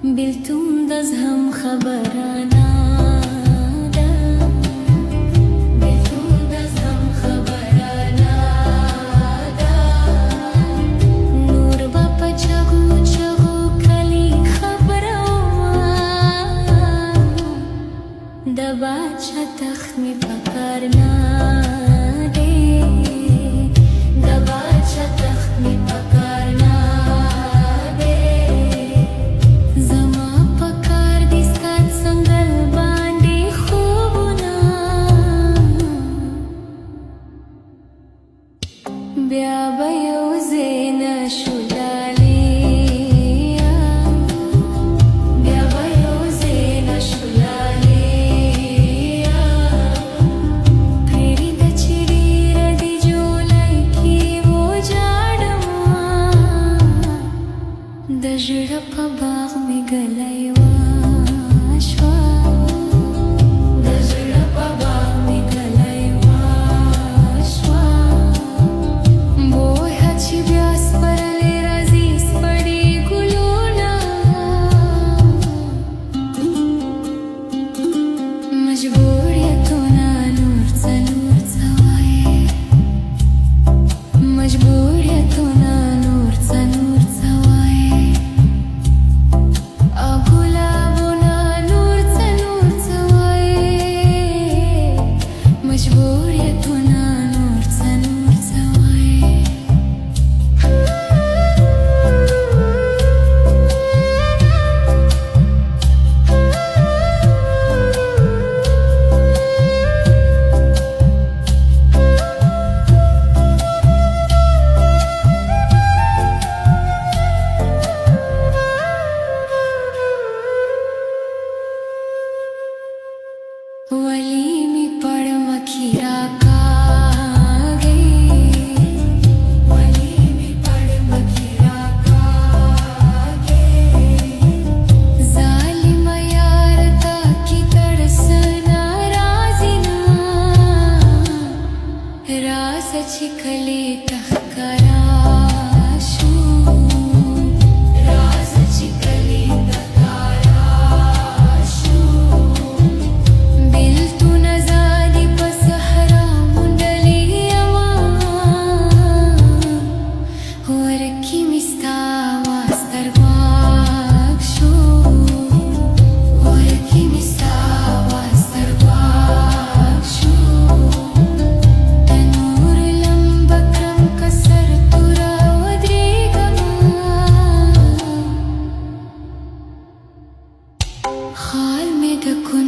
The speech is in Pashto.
بلتم دزهم خبرانا دا بلتم دزهم خبرانا دا نور باپا چغو چغو کلی خبروا دا باچا تخمی پکارنا دے دا باچا تخمی پکارنا بیا به یوځای نشو لالیه بیا به یوځای نشو لالیه پرېږده چې ډېره دې جولای کې وجاړمه د زړه په باغ مې ګلی وشوه वली में पड़ मखीरा कागे वली में पड़ मखीरा कागे जालिम यार ताकी तड़स नाराजिना रास छिखले तहकराशू रास छिखले हाल में दकुन